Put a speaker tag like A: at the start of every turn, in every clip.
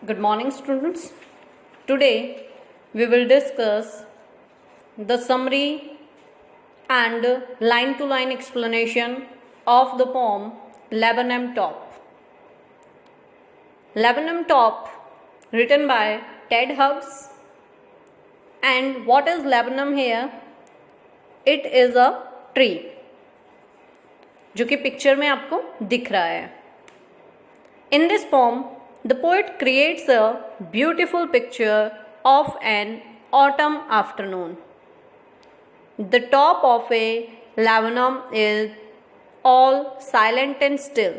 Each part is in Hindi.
A: Good morning, students. Today we will discuss the summary and line to line explanation of the poem Lebanon Top. Lebanon Top, written by Ted Hughes. And what is Lebanon here? It is a tree, जो कि पिक्चर में आपको दिख रहा है. In this poem, the poet creates a beautiful picture of an autumn afternoon. The top of a laburnum is all silent and still.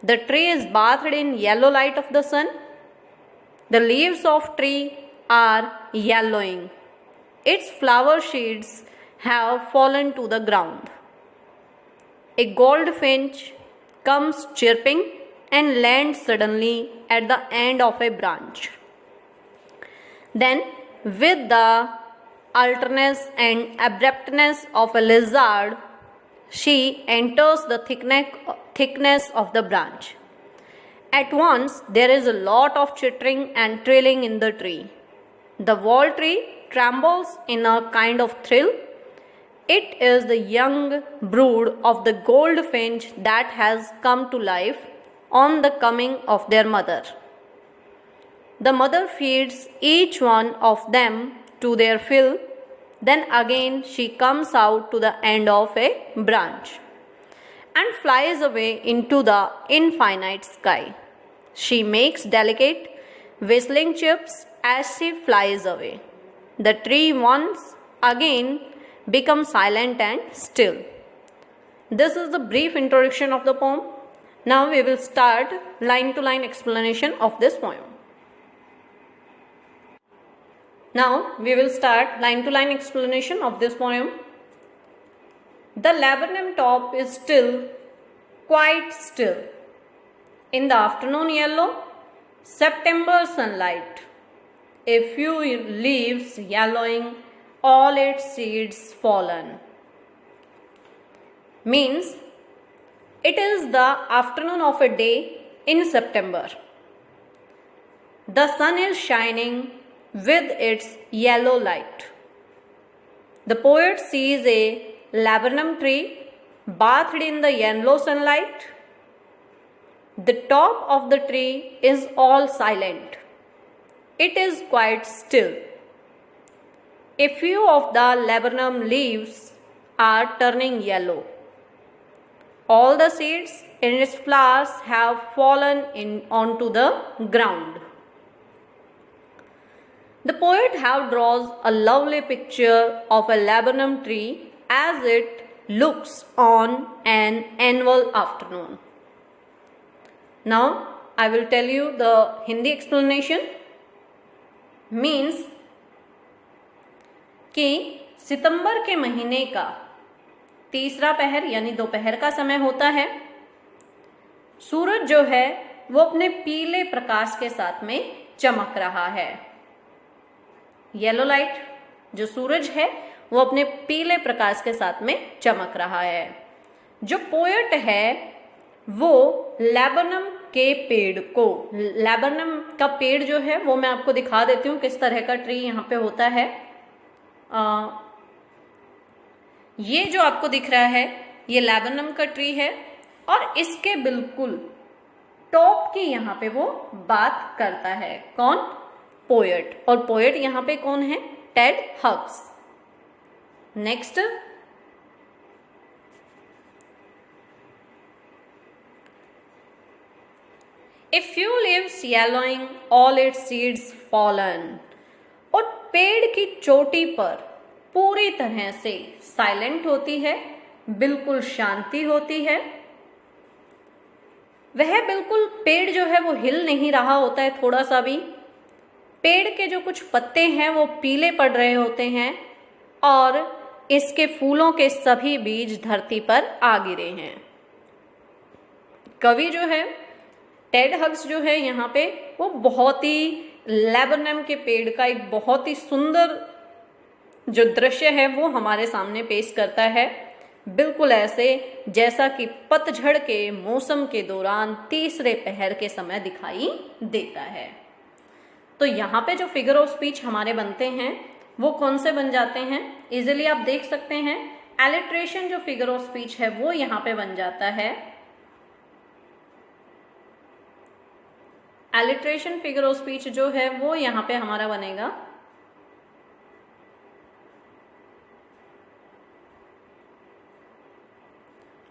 A: The tree is bathed in yellow light of the sun. The leaves of tree are yellowing. Its flower sheets have fallen to the ground. A goldfinch comes chirping and lands suddenly at the end of a branch. Then, with the alertness and abruptness of a lizard, she enters the thickness of the branch. At once, there is a lot of chittering and trilling in the tree. The wall tree trembles in a kind of thrill. It is the young brood of the goldfinch that has come to life on the coming of their mother. The mother feeds each one of them to their fill. Then again she comes out to the end of a branch and flies away into the infinite sky. She makes delicate whistling chirps as she flies away. The tree once again becomes silent and still. This is the brief introduction of the poem. Now we will start line to line explanation of this poem. Now we will start line to line explanation of this poem. The laburnum top is still, quite still. In the afternoon yellow, September sunlight. A few leaves yellowing, all its seeds fallen. Means it is the afternoon of a day in September. The sun is shining with its yellow light. The poet sees a laburnum tree bathed in the yellow sunlight. The top of the tree is all silent. It is quite still. A few of the laburnum leaves are turning yellow. All the seeds in its flowers have fallen onto the ground. The poet draws a lovely picture of a laburnum tree as it looks on an annual afternoon. Now I will tell you the Hindi explanation. Means कि सितंबर के महीने का तीसरा पहर यानी दोपहर का समय होता है. सूरज जो है वो अपने पीले प्रकाश के साथ में चमक रहा है. येलो लाइट, जो सूरज है वो अपने पीले प्रकाश के साथ में चमक रहा है. जो पोएट है वो लैबनम के पेड़ को, लैबनम का पेड़ जो है वो मैं आपको दिखा देती हूँ किस तरह का ट्री यहाँ पे होता है. ये जो आपको दिख रहा है ये लैबनम का ट्री है और इसके बिल्कुल टॉप की यहाँ पे वो बात करता है. कौन? पोएट. और पोएट यहाँ पे कौन है? Ted hugs. Next, A few leaves yellowing, all its seeds fallen. और पेड़ की चोटी पर पूरी तरह से साइलेंट होती है, बिल्कुल शांति होती है. वह बिल्कुल पेड़ जो है वो हिल नहीं रहा होता है थोड़ा सा भी. पेड़ के जो कुछ पत्ते हैं वो पीले पड़ रहे होते हैं और इसके फूलों के सभी बीज धरती पर आ गिरे हैं. कवि जो है टेड हग्स जो है यहाँ पे वो बहुत ही लैबनम के पेड़ का एक बहुत ही सुंदर जो दृश्य है वो हमारे सामने पेश करता है. बिल्कुल ऐसे जैसा कि पतझड़ के मौसम के दौरान तीसरे पहर के समय दिखाई देता है। तो यहाँ पे जो फिगर ऑफ स्पीच हमारे बनते हैं वो कौन से बन जाते हैं, इजिली आप देख सकते हैं। एलिट्रेशन जो फिगर ऑफ स्पीच है वो यहाँ पे बन जाता है। एलिट्रेशन फिगर ऑफ स्पीच जो है वो यहाँ पे हमारा बनेगा।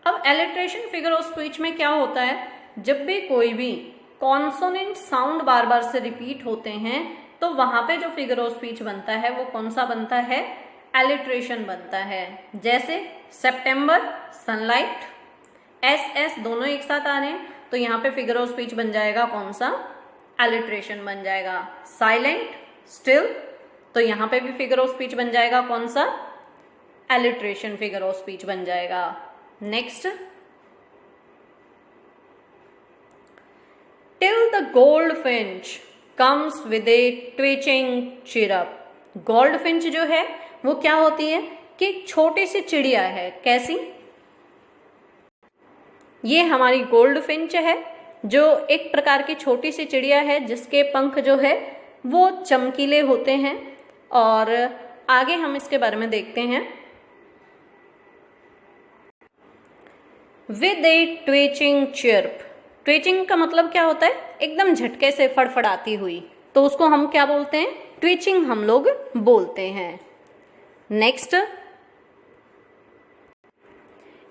A: अब एलिट्रेशन फिगर ऑफ स्पीच में क्या होता है, जब भी कोई भी कॉन्सोनेंट साउंड बार बार से रिपीट होते हैं तो वहां पे जो फिगर ऑफ स्पीच बनता है वो कौन सा बनता है, एलिट्रेशन बनता है। जैसे सितंबर, सनलाइट, एस दोनों एक साथ आ रहे हैं तो यहाँ पे फिगर ऑफ स्पीच बन जाएगा कौन सा, एलिट्रेशन बन जाएगा। साइलेंट, स्टिल, तो यहाँ पे भी फिगर ऑफ स्पीच बन जाएगा कौन सा, एलिट्रेशन फिगर ऑफ स्पीच बन जाएगा। Next, till the goldfinch comes with A twitching chirp. Goldfinch जो है वो क्या होती है कि छोटी सी चिड़िया है। कैसी, ये हमारी गोल्डफिंच है जो एक प्रकार की छोटी सी चिड़िया है जिसके पंख जो है वो चमकीले होते हैं। और आगे हम इसके बारे में देखते हैं। With A twitching chirp, twitching का मतलब क्या होता है, एकदम झटके से फड़फड़ाती हुई, तो उसको हम क्या बोलते हैं, ट्विचिंग हम लोग बोलते हैं। नेक्स्ट,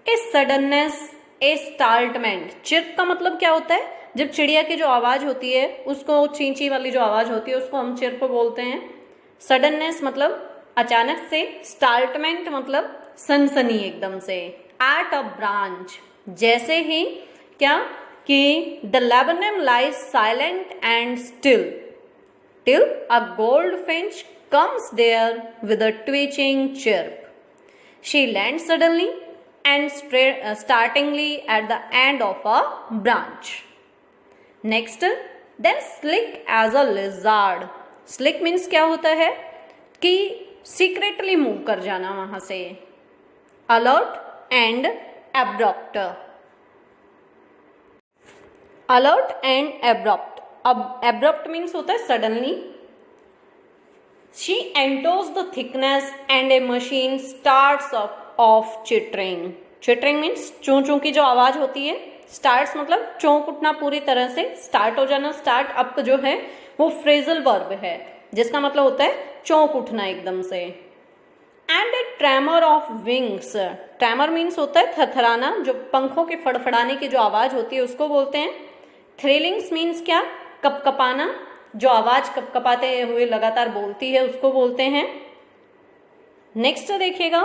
A: ए सडननेस, ए स्टार्टमेंट। चिर्प का मतलब क्या होता है, जब चिड़िया की जो आवाज होती है उसको, चींची वाली जो आवाज होती है उसको हम चिर्प बोलते हैं। सडननेस मतलब अचानक से, स्टार्टमेंट मतलब सनसनी एकदम से। एट अ ब्रांच, जैसे ही क्या कि the laburnum lies silent and still till a goldfinch comes there with a twitching chirp. She lands suddenly and startlingly at the end of a branch. Next, then slick as a lizard. Slick means क्या होता है कि secretly मूव कर जाना वहां से। Alert and abrupt. Alert and abrupt. अब abrupt means होता है suddenly. She enters the thickness and a machine starts off chittering. Chittering means चों चों की जो आवाज होती है। Starts मतलब चौंक उठना पूरी तरह से, स्टार्ट हो जाना। स्टार्ट अप जो है वो फ्रेजल वर्ब है जिसका मतलब होता है चौंक उठना एकदम से। And A tremor of wings, tremor means होता है थरथराना, जो पंखों के फड़फड़ाने की जो आवाज होती है उसको बोलते हैं। थ्रिलिंग्स मीन्स क्या, कपकपाना, जो आवाज कपकपाते हुए लगातार बोलती है उसको बोलते हैं। नेक्स्ट देखिएगा,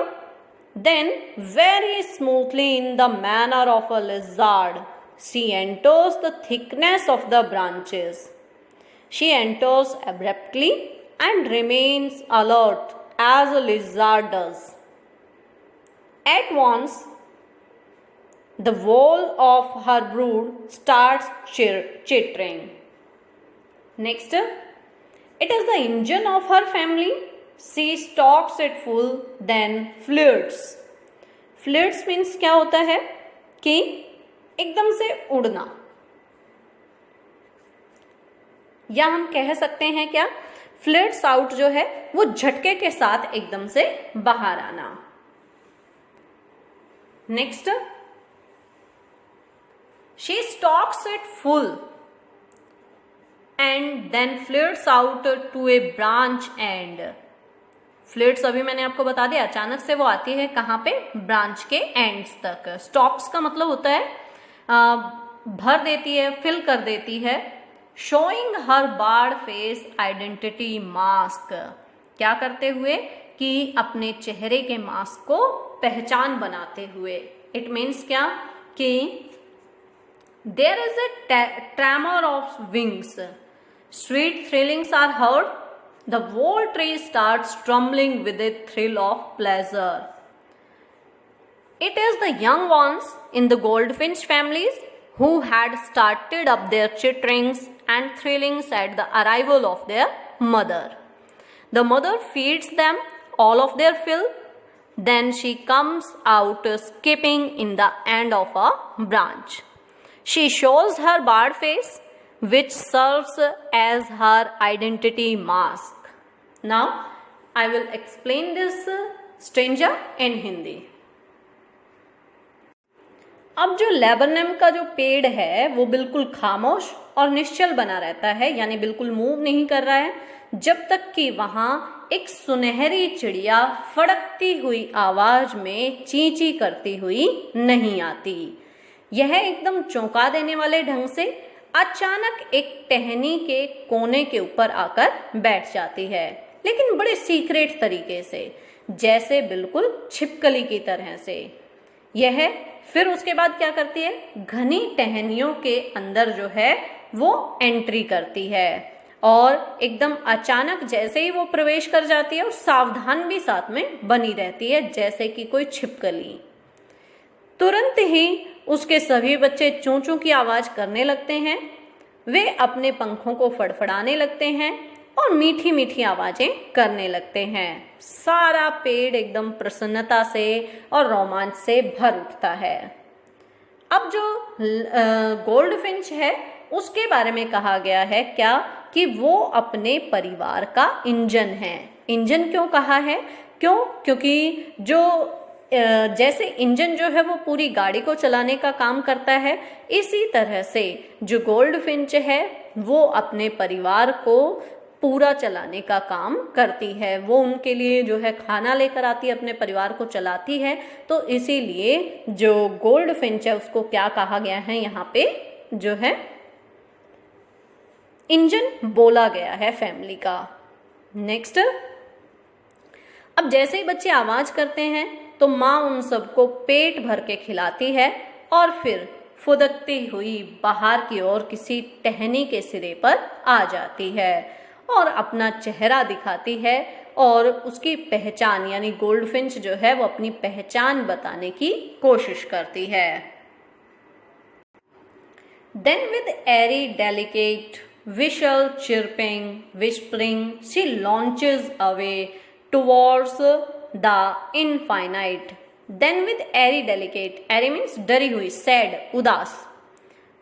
A: then very smoothly in the manner of a lizard she enters the thickness of the branches. She enters abruptly and remains alert as a lizard does. At once the whole of her brood starts chittering. Next, it is the engine of her family. She stops it full, then flirts. Flirts means क्या होता है कि एकदम से उड़ना, या हम कह सकते हैं क्या, फ्लिट्स आउट जो है वो झटके के साथ एकदम से बाहर आना। Next, she stalks it full and then flirts out to a branch end. Fillets अभी मैंने आपको बता दिया, अचानक से वो आती है कहाँ पे, ब्रांच के एंड्स तक। स्टॉक्स का मतलब होता है भर देती है, फिल कर देती है। Showing her bird face identity mask, क्या करते हुए कि अपने चेहरे के मास्क को पहचान बनाते हुए। इट मीन्स क्या कि there is a tremor of wings, sweet thrillings are heard, the whole tree starts trembling with a thrill of pleasure. It is the young ones in the goldfinch families who had started up their chitterings and thrillings at the arrival of their mother. The mother feeds them all of their fill, Then she comes out skipping in the end of a branch. She shows her barred face, which serves as her identity mask. Now, I will explain this stranger in Hindi. अब जो लेबरनम का जो पेड़ है वो बिल्कुल खामोश और निश्चल बना रहता है, यानी बिल्कुल मूव नहीं कर रहा है, जब तक कि वहां एक सुनहरी चिड़िया फड़कती हुई आवाज में ची ची करती हुई नहीं आती। यह एकदम चौंका देने वाले ढंग से अचानक एक टहनी के कोने के ऊपर आकर बैठ जाती है, लेकिन बड़े सीक्रेट तरीके से, जैसे बिल्कुल छिपकली की तरह से। यह फिर उसके बाद क्या करती है, घनी टहनियों के अंदर जो है वो एंट्री करती है और एकदम अचानक जैसे ही वो प्रवेश कर जाती है और सावधान भी साथ में बनी रहती है, जैसे कि कोई छिपकली। तुरंत ही उसके सभी बच्चे चूं चूं की आवाज करने लगते हैं, वे अपने पंखों को फड़फड़ाने लगते हैं और मीठी मीठी आवाजें करने लगते हैं। सारा पेड़ एकदम प्रसन्नता से और रोमांच से भर उठता है। अब जो गोल्ड फिंच है उसके बारे में कहा गया है क्या, कि वो अपने परिवार का इंजन है। इंजन क्यों कहा है, क्योंकि जो जैसे इंजन जो है वो पूरी गाड़ी को चलाने का काम करता है, इसी तरह से जो गोल्ड फिंच है वो अपने परिवार को पूरा चलाने का काम करती है। वो उनके लिए जो है खाना लेकर आती है, अपने परिवार को चलाती है। तो इसीलिए जो गोल्ड फिंच है उसको क्या कहा गया है, यहाँ पे जो है इंजन बोला गया है फैमिली का। नेक्स्ट, अब जैसे ही बच्चे आवाज करते हैं तो माँ उन सबको पेट भर के खिलाती है और फिर फुदकती हुई बाहर की ओर किसी टहनी के सिरे पर आ जाती है और अपना चेहरा दिखाती है और उसकी पहचान, यानी गोल्ड फिंच जो है वो अपनी पहचान बताने की कोशिश करती है। Then with airy, delicate, whistle, chirping, whispering, she launches away towards the infinite. Then with airy, delicate, airy means डरी हुई, sad, उदास,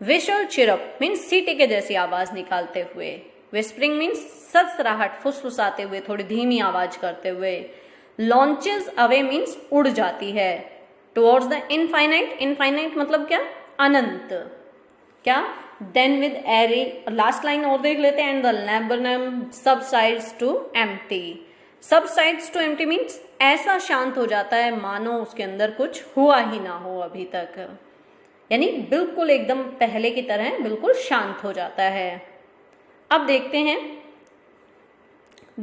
A: whistle, chirp means सीटी के जैसी आवाज निकालते हुए, whispering means ससराहट, फुसफुसाते हुए, थोड़ी धीमी आवाज करते हुए, launches away means उड़ जाती है, towards the infinite, infinite मतलब क्या, अनंत, क्या, then with airy, last line और देख लेते हैं, and the laburnum subsides to empty. subsides to empty means ऐसा शांत हो जाता है मानो उसके अंदर कुछ हुआ ही ना हो अभी तक, यानी बिल्कुल एकदम पहले की तरह बिल्कुल शांत हो जाता है। अब देखते हैं,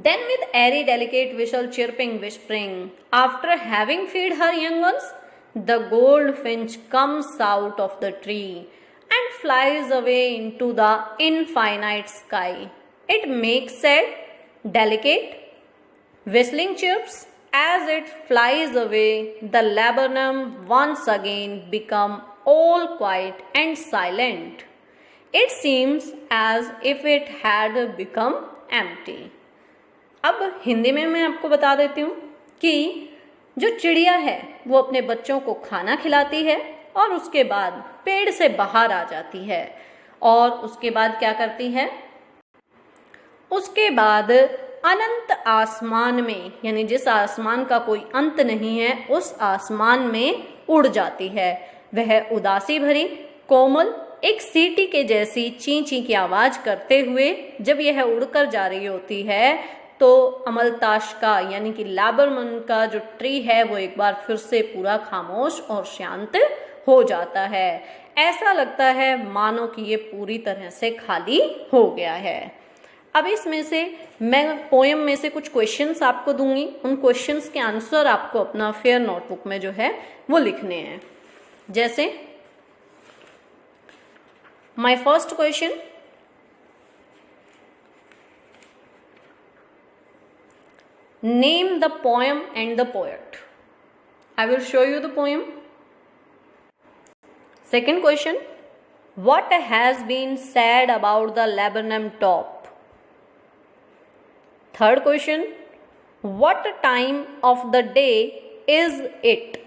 A: then with airy, delicate, whistle, chirping, whispering, after having fed her young ones, the goldfinch comes out of the tree and flies away into the infinite sky. It makes sad, delicate, whistling chirps. As it flies away, the laburnum once again become all quiet and silent. It seems as if it had become empty. अब हिंदी में मैं आपको बता देती हूँ कि जो चिड़िया है वो अपने बच्चों को खाना खिलाती है और उसके बाद पेड़ से बाहर आ जाती है और उसके बाद क्या करती है, उसके बाद अनंत आसमान में, यानी जिस आसमान का कोई अंत नहीं है, उस आसमान में उड़ जाती है। वह उदासी भरी, कोमल, एक सीटी के जैसी ची ची की आवाज करते हुए जब यह उड़कर जा रही होती है तो अमलताश का, यानी कि लैबरनम का जो ट्री है वो एक बार फिर से पूरा खामोश और शांत हो जाता है। ऐसा लगता है मानो कि ये पूरी तरह से खाली हो गया है। अब इसमें से मैं पोएम में से कुछ क्वेश्चंस आपको दूंगी, उन क्वेश्चंस के आंसर आपको अपना फेयर नोटबुक में जो है वो लिखने हैं। जैसे my first question, name the poem and the poet. I will show you the poem. Second question, what has been said about the laburnum top? Third question, what time of the day is it?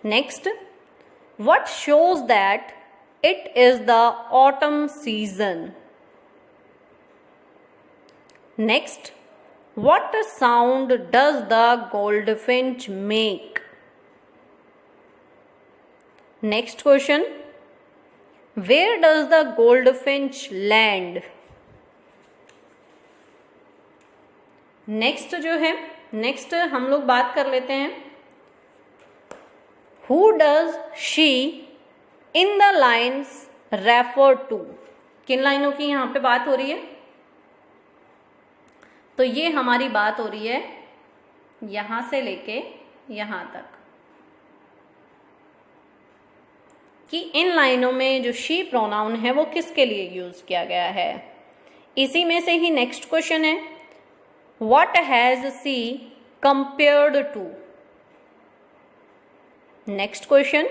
A: Next, what shows that it is the autumn season? Next, what sound does the goldfinch make? Next question, where does the goldfinch land? Next जो है, नेक्स्ट हम लोग बात कर लेते हैं, who does she in the lines refer to? किन लाइनों की यहाँ पे बात हो रही है? तो ये हमारी बात हो रही है यहां से लेके यहां तक, कि इन लाइनों में जो शी प्रोनाउन है वो किसके लिए यूज किया गया है। इसी में से ही नेक्स्ट क्वेश्चन है, What has she compared to? Next question,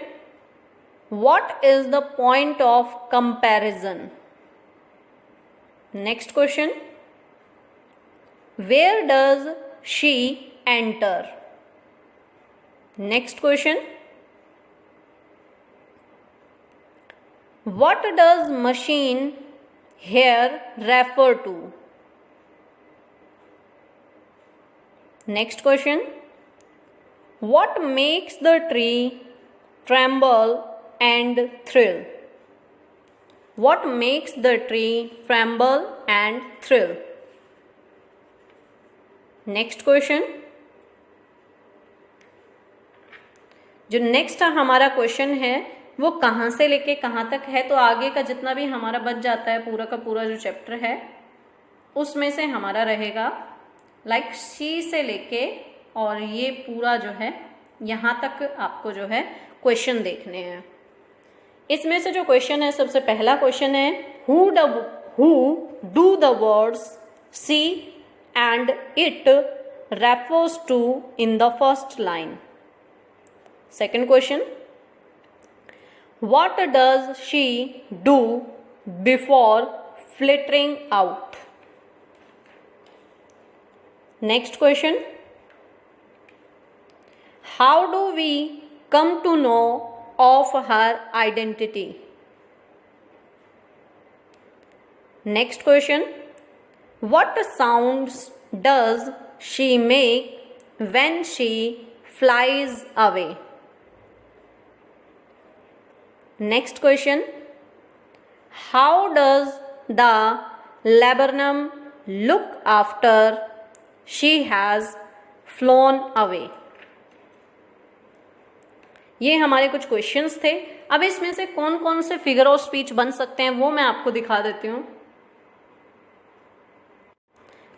A: what is the point of comparison? Next question, where does she enter? Next question, what does machine here refer to? Next question, what makes the tree tremble and thrill? What makes the tree tremble and thrill? Next question, जो नेक्स्ट हमारा क्वेश्चन है वो कहाँ से लेके कहाँ तक है, तो आगे का जितना भी हमारा बच जाता है पूरा का पूरा जो चैप्टर है उसमें से हमारा रहेगा लाइक शी से लेके और ये पूरा जो है यहाँ तक आपको जो है क्वेश्चन देखने हैं। इसमें से जो क्वेश्चन है, सबसे पहला क्वेश्चन है, who do the words she and it refers to in the first line? Second question, what does she do before flittering out? Next question, how do we come to know of her identity? Next question, what sounds does she make when she flies away? Next question, how does the laburnum look after she has flown away? ये हमारे कुछ क्वेश्चंस थे। अब इसमें से कौन कौन से फिगर ऑफ स्पीच बन सकते हैं वो मैं आपको दिखा देती हूँ।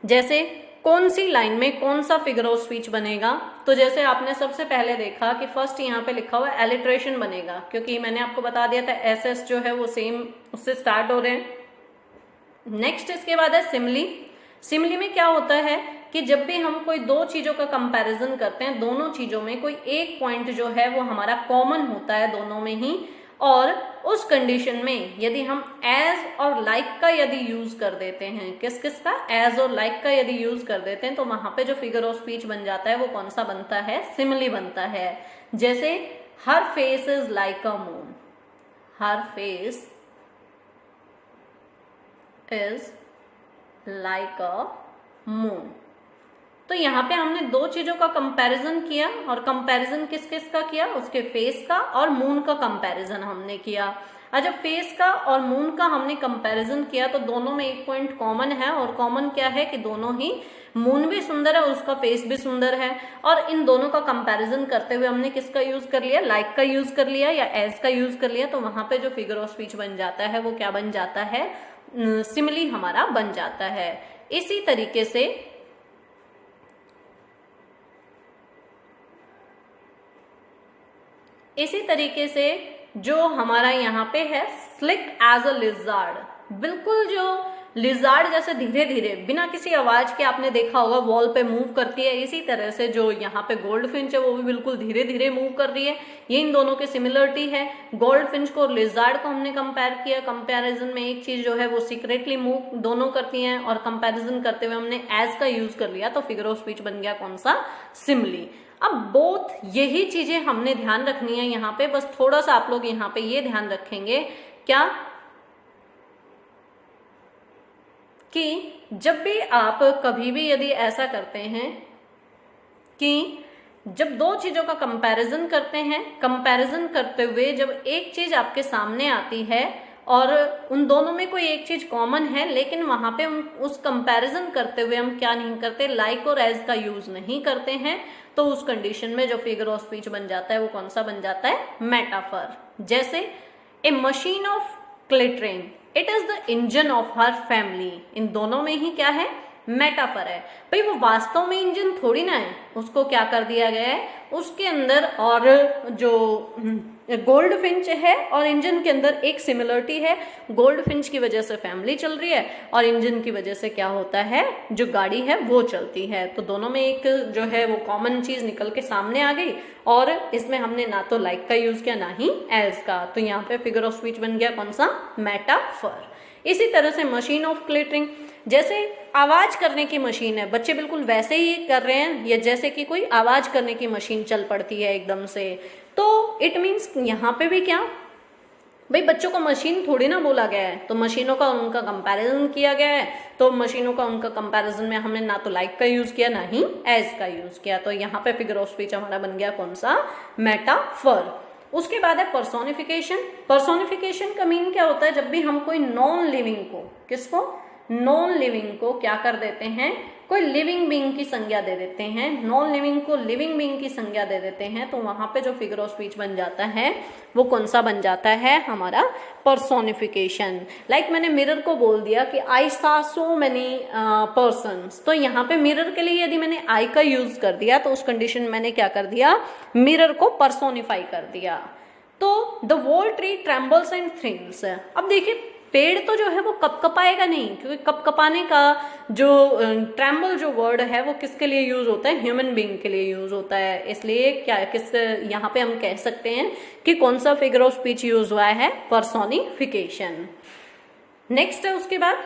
A: जैसे कौन सी लाइन में कौन सा फिगर ऑफ स्पीच बनेगा, तो जैसे आपने सबसे पहले देखा कि फर्स्ट यहाँ पे लिखा हुआ एलिट्रेशन बनेगा, क्योंकि मैंने आपको बता दिया था एसएस जो है वो सेम उससे स्टार्ट हो रहे हैं। नेक्स्ट इसके बाद है सिमली। सिमली में क्या होता है कि जब भी हम कोई दो चीजों का कंपैरिजन करते हैं, दोनों चीजों में कोई एक पॉइंट जो है वो हमारा कॉमन होता है दोनों में ही, और उस कंडीशन में यदि हम एज और लाइक का यदि यूज कर देते हैं, किस किस का, एज और लाइक का यदि यूज कर देते हैं, तो वहां पे जो फिगर ऑफ स्पीच बन जाता है वो कौन सा बनता है, सिमिली बनता है। जैसे her face is like a moon, her face is like a moon. तो यहाँ पे हमने दो चीजों का कंपैरिजन किया, और कंपैरिजन किस किस का किया, उसके फेस का और मून का कंपैरिजन हमने किया। और जब फेस का और मून का हमने कंपैरिजन किया तो दोनों में एक पॉइंट कॉमन है, और कॉमन क्या है कि दोनों ही, मून भी सुंदर है और उसका फेस भी सुंदर है, और इन दोनों का कंपैरिजन करते हुए हमने किसका यूज कर लिया, लाइक का यूज कर लिया या एज का यूज कर लिया। तो वहां पे जो फिगर ऑफ स्पीच बन जाता है वो क्या बन जाता है, सिमिली हमारा बन जाता है। इसी तरीके से जो हमारा यहाँ पे है स्लिक एज अ लिजार्ड, बिल्कुल जो लिजार्ड जैसे धीरे धीरे बिना किसी आवाज के आपने देखा होगा वॉल पे मूव करती है, इसी तरह से जो यहाँ पे गोल्ड फिंच है वो भी बिल्कुल धीरे धीरे मूव कर रही है। ये इन दोनों की सिमिलरिटी है। गोल्ड फिंच को और लिजार्ड को हमने कंपेयर किया। कंपैरिजन में एक चीज जो है वो सीक्रेटली मूव दोनों करती हैं, और कंपैरिजन करते हुए हमने एज का यूज कर लिया, तो फिगर ऑफ स्पीच बन गया कौन सा, सिमिली। अब बोथ यही चीजें हमने ध्यान रखनी है यहाँ पे, बस थोड़ा सा आप लोग यहाँ पे ये ध्यान रखेंगे क्या कि जब भी आप कभी भी यदि ऐसा करते हैं कि जब दो चीजों का कंपैरिजन करते हैं, कंपैरिजन करते हुए जब एक चीज आपके सामने आती है और उन दोनों में कोई एक चीज कॉमन है, लेकिन वहां पे उस कंपैरिजन करते हुए हम क्या नहीं करते, लाइक और एज का यूज नहीं करते हैं, तो उस कंडीशन में जो फिगर ऑफ स्पीच बन जाता है वो कौन सा बन जाता है, मेटाफर। जैसे a machine of glittering, it is the engine of her family. इन दोनों में ही क्या है, मेटाफर है। भाई वो वास्तव में इंजन थोड़ी ना है, उसको क्या कर दिया गया है, उसके अंदर और जो गोल्ड फिंच है और इंजन के अंदर एक सिमिलरिटी है। गोल्ड फिंच की वजह से फैमिली चल रही है और इंजन की वजह से क्या होता है, जो गाड़ी है वो चलती है। तो दोनों में एक जो है वो कॉमन चीज निकल के सामने आ गई, और इसमें हमने ना तो लाइक का यूज किया ना ही एज का, तो यहाँ पे फिगर ऑफ स्पीच बन गया कौन सा, मेटाफर। इसी तरह से मशीन ऑफ क्लिटरिंग, जैसे आवाज करने की मशीन है, बच्चे बिल्कुल वैसे ही कर रहे हैं, या जैसे कि कोई आवाज करने की मशीन चल पड़ती है एकदम से, तो इट मीन्स यहाँ पे भी क्या, भाई बच्चों को मशीन थोड़ी ना बोला गया है, तो मशीनों का उनका कंपैरिजन किया गया है, तो मशीनों का उनका कंपैरिजन में हमने ना तो लाइक का यूज किया ना ही एज का यूज किया, तो यहाँ पे फिगर ऑफ स्पीच हमारा बन गया कौन सा, मेटाफर। उसके बाद है पर्सोनिफिकेशन। पर्सोनिफिकेशन का मीन क्या होता है, जब भी हम कोई नॉन लिविंग को, किसको, नॉन लिविंग को क्या कर देते हैं, कोई लिविंग बीइंग की संज्ञा दे देते हैं, नॉन लिविंग को लिविंग बीइंग की संज्ञा दे देते हैं, तो वहां पे जो फिगर ऑफ स्पीच बन जाता है वो कौन सा बन जाता है, हमारा पर्सोनिफिकेशन। लाइक मैंने मिरर को बोल दिया कि आई सा सो मेनी पर्सन्स, तो यहाँ पे मिरर के लिए यदि मैंने आई का यूज कर दिया तो उस कंडीशन में मैंने क्या कर दिया, मिरर को पर्सोनिफाई कर दिया। तो the whole tree trembles and thrills. अब देखिए पेड़ तो जो है वो कपकपाएगा नहीं, क्योंकि कपकपाने का जो ट्रेम्बल जो वर्ड है वो किसके लिए यूज होता है, ह्यूमन बीइंग के लिए यूज होता है, इसलिए क्या किस यहाँ पे हम कह सकते हैं कि कौन सा फिगर ऑफ स्पीच यूज हुआ है, पर्सोनिफिकेशन। नेक्स्ट है उसके बाद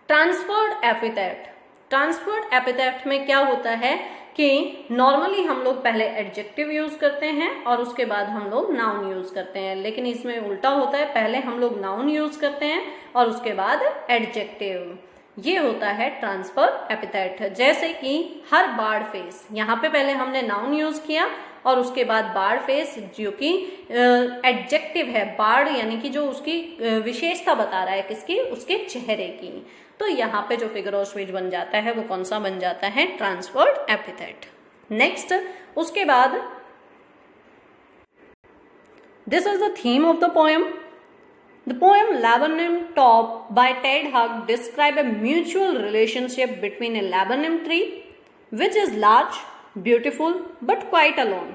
A: ट्रांसफर्ड एपिथेट। ट्रांसफर्ड एपिथेट में क्या होता है कि नॉर्मली हम लोग पहले एडजेक्टिव यूज करते हैं और उसके बाद हम लोग नाउन यूज करते हैं, लेकिन इसमें उल्टा होता है, पहले हम लोग नाउन यूज करते हैं और उसके बाद एडजेक्टिव। ये होता है ट्रांसफर एपिथेट। जैसे कि हर बार्ड फेस, यहाँ पे पहले हमने नाउन यूज किया और उसके बाद बार्ड फेस जो कि एडजेक्टिव है, बार्ड यानी कि जो उसकी विशेषता बता रहा है, किसकी, उसके चेहरे की, तो यहाँ पे जो फिगर ऑफ स्पीच बन जाता है वो कौन सा बन जाता है, ट्रांसफर्ड एपिथेट। नेक्स्ट उसके बाद this is the theme of the poem. The poem Laburnum Top by Ted Hugg describes a mutual relationship between a laburnum tree, which is large, beautiful, but quite alone,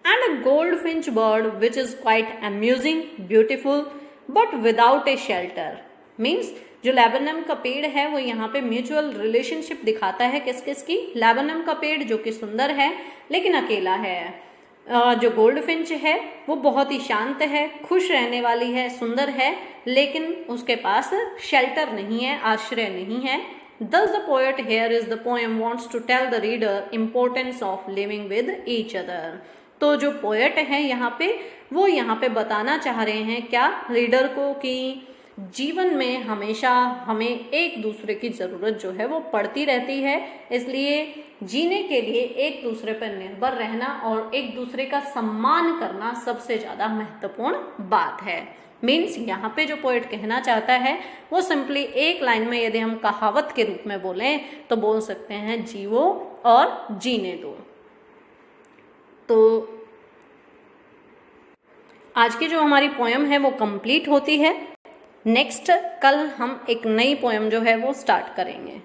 A: and a goldfinch bird, which is quite amusing, beautiful, but without a shelter. Means जो लैबरनम का पेड़ है वो यहाँ पे म्यूचुअल रिलेशनशिप दिखाता है, किस किस की, लैबरनम का पेड़ जो कि सुंदर है लेकिन अकेला है, जो गोल्ड फिंच है वो बहुत ही शांत है, खुश रहने वाली है, सुंदर है, लेकिन उसके पास शेल्टर नहीं है, आश्रय नहीं है। Thus the poet here is the poem wants to tell the reader importance of living with each other. तो जो पोएट है यहाँ पे वो यहाँ पे बताना चाह रहे हैं क्या, रीडर को, कि जीवन में हमेशा हमें एक दूसरे की ज़रूरत जो है वो पड़ती रहती है, इसलिए जीने के लिए एक दूसरे पर निर्भर रहना और एक दूसरे का सम्मान करना सबसे ज़्यादा महत्वपूर्ण बात है। मीन्स यहाँ पे जो पोएट कहना चाहता है वो सिंपली एक लाइन में यदि हम कहावत के रूप में बोलें तो बोल सकते हैं, जीवो और जीने दो। तो आज की जो हमारी पोएम है वो कंप्लीट होती है। नेक्स्ट कल हम एक नई पोएम जो है वो स्टार्ट करेंगे।